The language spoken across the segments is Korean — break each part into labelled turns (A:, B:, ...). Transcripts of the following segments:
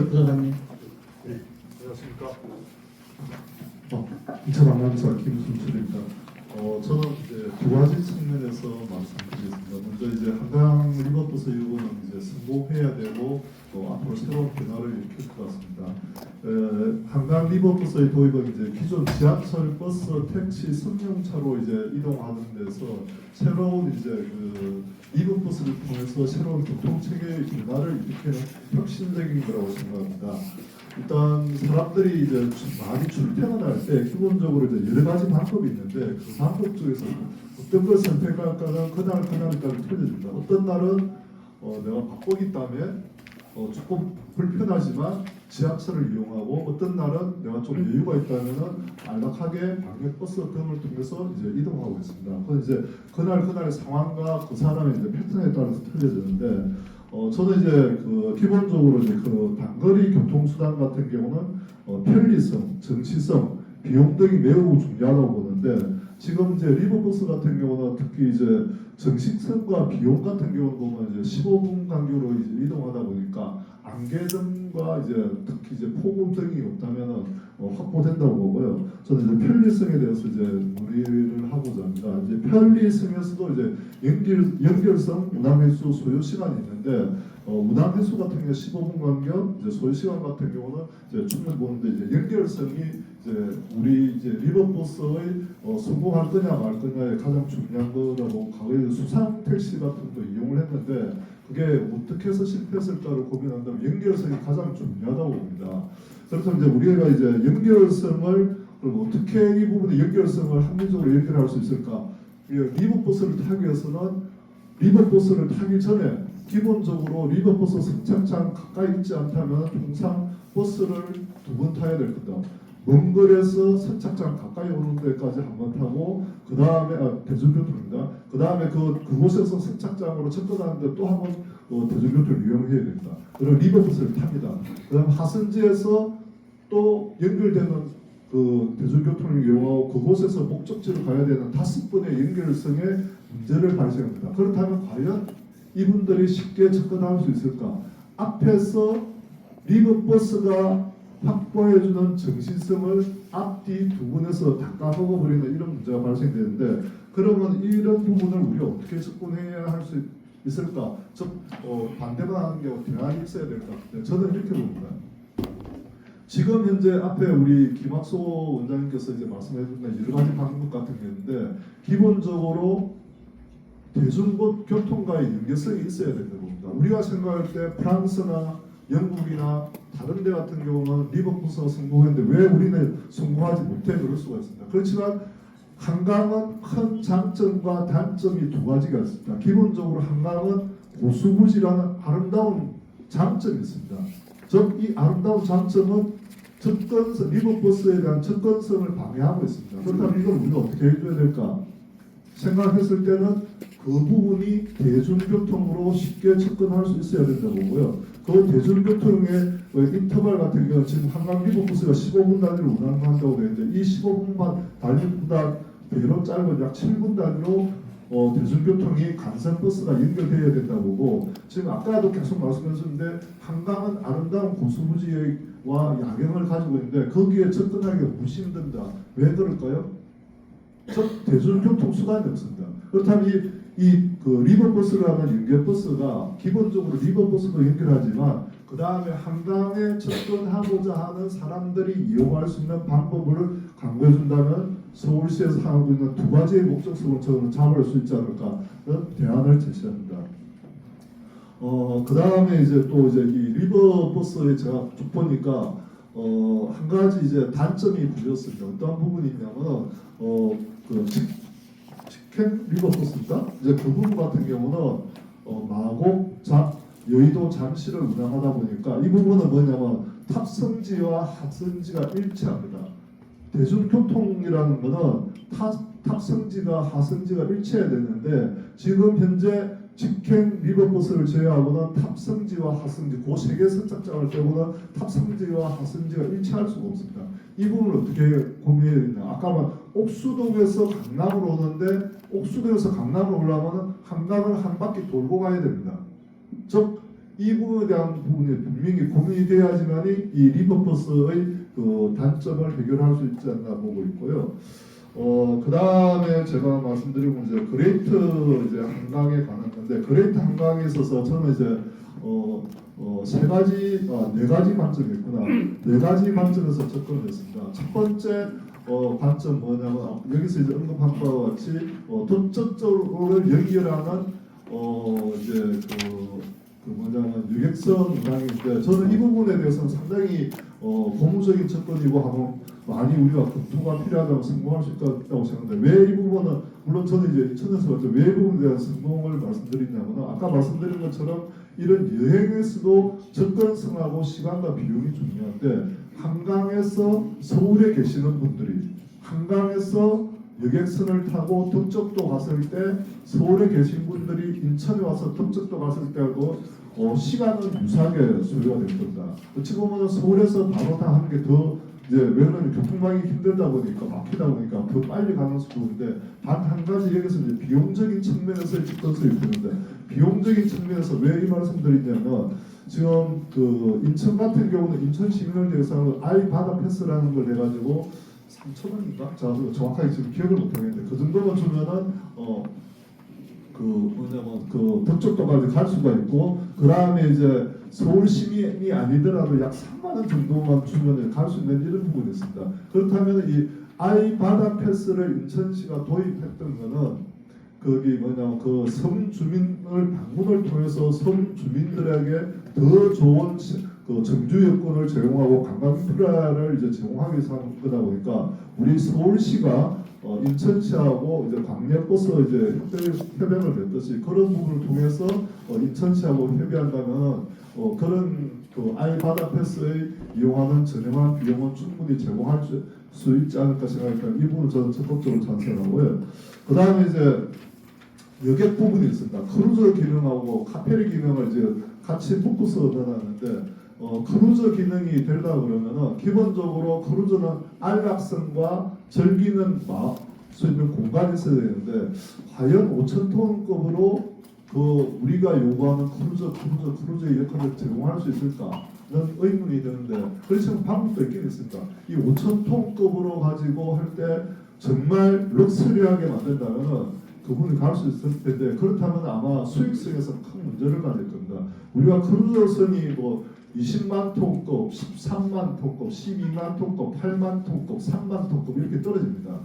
A: 이철 부사장님.
B: 네, 안녕하십니까.
C: 2차 방문사 김순철입니다. 저는 이제 두 가지 측면에서 말씀드리겠습니다. 먼저 이제 한강 리버버스 요구는 이제 성공해야 되고 앞으로 새로운 변화를 일으킬 것 같습니다. 한강 리버버스의 도입은 이제 기존 지하철, 버스, 택시, 승용차로 이제 이동하는 데서 새로운 이제 그 리버버스를 통해서 새로운 교통체계의 변화를 일으키는 혁신적인 거라고 생각합니다. 일단 사람들이 이제 많이 출퇴근할 때 기본적으로 이제 여러 가지 방법이 있는데 그 방법 중에서 어떤 걸 선택할까는 그날 따라 틀려집니다. 어떤 날은 내가 바쁘기 때문에 조금 불편하지만 지하철을 이용하고 어떤 날은 내가 좀 여유가 있다면은 안락하게 방역버스 등을 통해서 이제 이동하고 있습니다. 그건 이제 그날의 상황과 그 사람의 이제 패턴에 따라서 틀려지는데. 저는 이제 그 기본적으로 이제 그 단거리 교통수단 같은 경우는 편리성, 정치성, 비용 등이 매우 중요하다고 보는데 지금 이제 리버버스 같은 경우는 특히 이제 정식성과 비용 같은 경우는 보면 이제 15분 간격으로 이제 이동하다 보니까 안개등과 이제 특히 이제 폭우 등이 없다면은 확보된다고 보고요. 저는 이제 편리성에 대해서 이제 문의를 하고자 합니다. 이제 편리성에서도 이제 연결성, 운항횟수, 소요 시간이 있는데 운항횟수 같은 경우 15분 간격, 이제 소요 시간 같은 경우는 이제 충분히 보는데 이제 연결성이 이제 우리 이제 리버버스의 성공할 거냐 말 거냐의 가장 중요한 거라고 과거에 수상 택시 같은 거 이용을 했는데 그게 어떻게 해서 실패했을까를 고민한다면 연결성이 가장 중요하다고 봅니다. 그렇다면 이제 우리가 이제 연결성을 그럼 어떻게 이 부분의 연결성을 합리적으로 연결할 수 있을까? 리버버스를 타기 위해서는 리버버스를 타기 전에 기본적으로 리버버스 승차장 가까이 있지 않다면 통상 버스를 2번 타야 될 거다. 먼 거리에서 선착장 가까이 오는 데까지 한 번 타고 그 다음에 대중교통입니다. 그 다음에 그곳에서 선착장으로 접근하는데 또 한 번 대중교통을 이용해야 됩니다. 그리고 리버버스를 탑니다. 그다음 하선지에서 또 연결되는 그 대중교통을 이용하고 그곳에서 목적지로 가야 되는 5번의 연결성에 문제를 발생합니다. 그렇다면 과연 이분들이 쉽게 접근할 수 있을까? 앞에서 리버버스가 확보해주는 정신성을 앞뒤 두 분에서 다 까먹어버리는 이런 문제가 발생되는데 그러면 이런 부분을 우리가 어떻게 접근해야 할 수 있을까? 즉 반대만 하는 경우 대안이 있어야 될 것 같은데 저는 이렇게 봅니다. 지금 현재 앞에 우리 김학소 원장님께서 이제 말씀해주신 여러 가지 방법 같은 게 있는데 기본적으로 대중교통과의 연계성이 있어야 된다고 봅니다. 우리가 생각할 때 프랑스나 영국이나 다른 데 같은 경우는 리버버스가 성공했는데 왜 우리는 성공하지 못해? 그럴 수가 있습니다. 그렇지만 한강은 큰 장점과 단점이 2가지가 있습니다. 기본적으로 한강은 고수부지라는 아름다운 장점이 있습니다. 즉 이 아름다운 장점은 접근성, 리버버스에 대한 접근성을 방해하고 있습니다. 그렇다면 이걸 우리가 어떻게 해줘야 될까? 생각했을 때는 그 부분이 대중교통으로 쉽게 접근할 수 있어야 된다고 보고요. 그 대중교통의 인터벌 같은 경우 지금 한강 리버버스가 15분 단위로 운항한다고 되는데 이 15분만 단위보다 배로 짧은 약 7분 단위로 대중교통이 간선버스가 연결되어야 된다고 보고 지금 아까도 계속 말씀하셨는데 한강은 아름다운 고수부지와 야경을 가지고 있는데 거기에 접근하기가 무시 힘든다. 왜 그럴까요? 즉 대중교통 수단이 없습니다. 그렇다면 그 리버버스라는 연결버스가 기본적으로 리버버스도 연결하지만 그 다음에 한강에 접근하고자 하는 사람들이 이용할 수 있는 방법을 강구해준다면 서울시에서 하고 있는 2가지의 목적성을 저는 잡을 수 있지 않을까 하는 대안을 제시합니다. 그 다음에 이제 또 이제 이 리버버스에 제가 쭉 보니까 한 가지 이제 단점이 보였습니다. 어떤 부분이 있냐면 그 직행 리버버스입니다. 이제 그 부분 같은 경우는 마곡, 여의도, 잠실을 운항하다 보니까 이 부분은 뭐냐면 탑승지와 하승지가 일치합니다. 대중교통이라는 것은 탑승지가 하승지가 일치해야 되는데 지금 현재 직행 리버버스를 제외하고는 탑승지와 하승지 그 3개 선착장을 빼고는 탑승지와 하승지가 일치할 수가 없습니다. 이 부분을 어떻게 고민해야 되냐? 아까 말 옥수동에서 강남으로 오는데 옥수동에서 강남으로 올라가면 한강을 한 바퀴 돌고 가야 됩니다. 즉 이 부분에 대한 부분이 분명히 고민이 돼야지만이 이 리버버스의 그 단점을 해결할 수 있지 않나 보고 있고요. 그 다음에 제가 말씀드리고 이제 그레이트 이제 한강에 관한 건데, 그레이트 한강에 있어서 저는 이제 네 가지 관점이 있구나. 네 가지 관점에서 접근을 했습니다. 첫 번째 관점 뭐냐면, 여기서 이제 언급한 바와 같이 도적적으로 연결하는 이제 그 뭐냐면 유객성 문항인데, 저는 이 부분에 대해서는 상당히 고무적인 접근이고 하면 많이 우리가 검토가 필요하다고 성공할 수 있다고 생각합니다. 왜 이 부분은, 물론 저는 이제 인천에서 봤죠. 왜 이 부분에 대한 성공을 말씀드리냐면, 아까 말씀드린 것처럼 이런 여행에서도 접근성하고 시간과 비용이 중요한데, 한강에서 서울에 계시는 분들이 한강에서 여객선을 타고 덕적도 갔을 때, 서울에 계신 분들이 인천에 와서 덕적도 갔을 때하고 시간은 유사하게 소요가 될 겁니다. 어찌 보면 서울에서 바로 다 하는 게 더 이제, 왜냐면 교통망이 힘들다 보니까, 막히다 보니까 더 빨리 가는 수도인데, 단 한 가지 여기서 이제 비용적인 측면에서의 접근성이 있는데, 비용적인 측면에서 왜 이 말씀드리냐면, 지금 그 인천 같은 경우는 인천 시민을 대상으로 아이 바다 패스라는 걸 해가지고 3,000원인가? 제가 정확하게 지금 기억을 못하겠는데, 그 정도만 주면은 그 뭐냐면 그 덕적도까지 갈 수가 있고, 그 다음에 이제 서울 시민이 아니더라도 약 3만 원 정도만 주면 갈 수 있는 이런 부분이 있습니다. 그렇다면 이 아이 바다 패스를 인천시가 도입했던 거는, 거기 뭐냐면 그 섬 주민을 방문을 통해서 섬 주민들에게 더 좋은 그 정주 여건을 제공하고 관광 인프라를 이제 제공하기 위해서 하는 거다 보니까, 우리 서울시가 인천시하고 이제 광역버스 이제 협약을 맺듯이 그런 부분을 통해서 인천시하고 협의한다면 그런 그 아이 바다 패스의 이용하는 저렴한 비용은 충분히 제공할 수 있지 않을까 생각하니까 이 부분을 저는 적극적으로 찬성하고요. 그 다음에 이제 여객 부분이 있습니다. 크루저 기능하고 카페리 기능을 이제 같이 포커스를 넣어놨는데, 크루저 기능이 되려고 그러면은 기본적으로 크루저는 안락성과 즐기는 수 있는 공간이 있어야 되는데, 과연 5,000톤급으로 그 우리가 요구하는 크루저의 역할을 제공할 수 있을까는 의문이 드는데, 그렇지만 방법도 있긴 있습니다. 이 5,000톤급으로 가지고 할 때 정말 럭셔리하게 만든다면은 그분이 갈 수 있을 텐데, 그렇다면 아마 수익성에서 큰 문제를 가질 겁니다. 우리가 크루저선이 뭐 20만 톤급, 13만 톤급, 12만 톤급, 8만 톤급, 3만 톤급 이렇게 떨어집니다.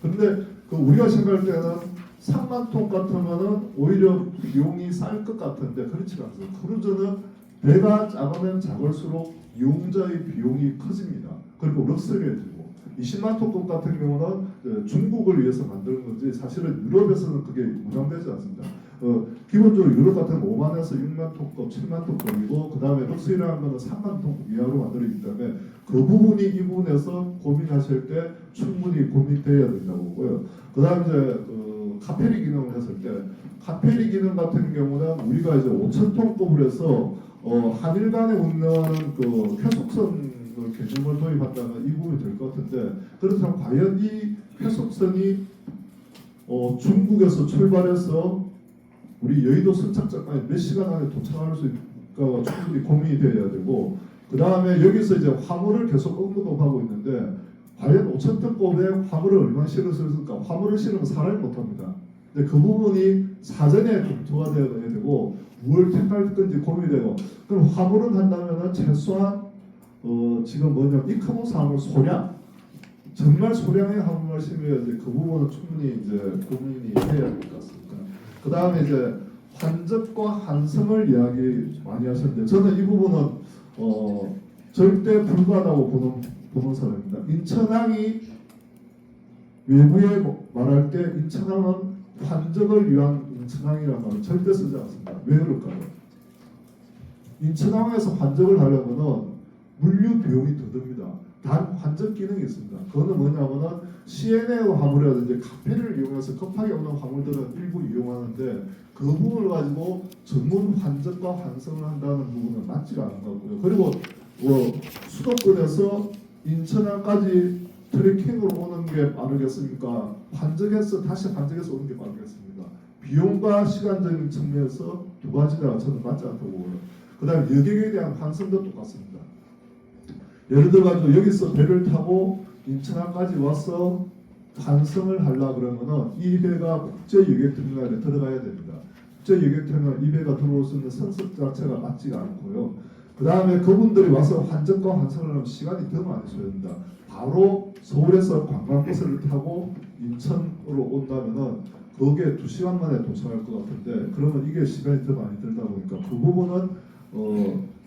C: 그런데 그 우리가 생각할 때는 3만 톤 같으면은 오히려 비용이 쌀 것 같은데, 그렇지 않습니다. 크루저는 배가 작으면 작을수록 이용자의 비용이 커집니다. 그리고 럭셔리해지고, 20만 톤급 같은 경우는 중국을 위해서 만드는 건지, 사실은 유럽에서는 그게 무장되지 않습니다. 기본적으로 유럽 같은 5만에서 6만 톤급, 7만 톤급이고, 그 다음에 럭셔리라는 거는 3만 톤급 이하로 만들어지기 때문에 그 부분이 이 부분에서 고민하실 때 충분히 고민돼야 된다고 보고요. 그 다음에 이제 카페리 기능을 했을 때, 카페리 기능 같은 경우는 우리가 이제 5,000톤급을 해서 한일 간에 운행하는 그 쾌속선 개념을 도입한다면 이 부분이 될 것 같은데, 그렇다면 과연 이 쾌속선이 중국에서 출발해서 우리 여의도 선착장까지 몇 시간 안에 도착할 수 있을까가 충분히 고민이 되어야 되고, 그 다음에 여기서 이제 화물을 계속 언급하고 있는데, 과연 5,000톤급에 화물을 얼마나 실을 수 있을까? 화물을 실으면 사람이 못합니다. 근데 그 부분이 사전에 검토가 되어야 되고, 뭘 택할 건지 고민되고, 그럼 화물을 한다면은 최소한 지금 뭐냐, 이커머스 화물 소량, 정말 소량의 화물을 심어야지. 그 부분은 충분히 이제 고민이 해야 될 것 같습니다. 그 다음에 이제 환적과 환성을 이야기 많이 하셨는데, 저는 이 부분은 절대 불가하다고 보는 사람입니다. 인천항이 외부에 말할 때 인천항은 환적을 위한 인천항이라는 말을 절대 쓰지 않습니다. 왜 그럴까요? 인천항에서 환적을 하려면은 물류 비용이 더 듭니다. 단 환적 기능이 있습니다. 그거는 뭐냐면은 CNA 화물이라든지 카페를 이용해서 급하게 오는 화물들은 일부 이용하는데, 그 부분을 가지고 전문 환적과 환성을 한다는 부분은 맞지가 않은 것 같고요. 그리고 수도권에서 인천항까지 트레킹으로 오는 게 빠르겠습니까? 다시 환적해서 오는 게 빠르겠습니까? 비용과 시간적인 측면에서 두 가지 다 저는 맞지 않다고 보고요. 그다음에 여객에 대한 환승도 똑같습니다. 예를 들어가지고 여기서 배를 타고 인천항까지 와서 환승을 하려 그러면은 이 배가 국제 여객터미널에 들어가야 됩니다. 국제 여객터미널 이 배가 들어올 수 있는 선습 자체가 맞지가 않고요. 그 다음에 그분들이 와서 환전과 환승을 하면 시간이 더 많이 소요됩니다. 바로 서울에서 관광버스를 타고 인천으로 온다면은 거기에 2시간 만에 도착할 것 같은데 그러면 이게 시간이 더 많이 들다 보니까 그 부분은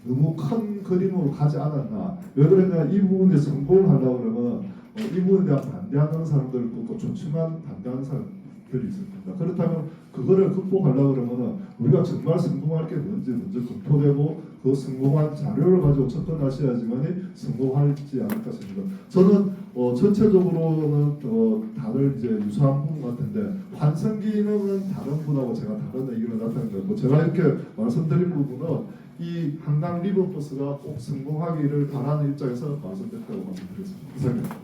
C: 너무 큰 그림으로 가지 않았나. 왜 그러냐, 이 부분에 성공을 하려고 그러면 이 부분에 대한 반대하는 사람들 있고 또 좋지만 반대하는 사람들이 있을 겁니다. 그렇다면 그거를 극복하려고 그러면 우리가 정말 성공할 게 뭔지 먼저 검토되고 그 성공한 자료를 가지고 접근하셔야지만이 성공할지 않을까 싶습니다. 저는 전체적으로는 다들 이제 유사한 부분 같은데 환승 기능은 다른 분하고 제가 다른 의견을 나타낸 거고 제가 이렇게 말씀드린 부분은 이 한강 리버버스가 꼭 성공하기를 바라는 입장에서 말씀드렸다고 말씀드렸습니다. 이상입니다.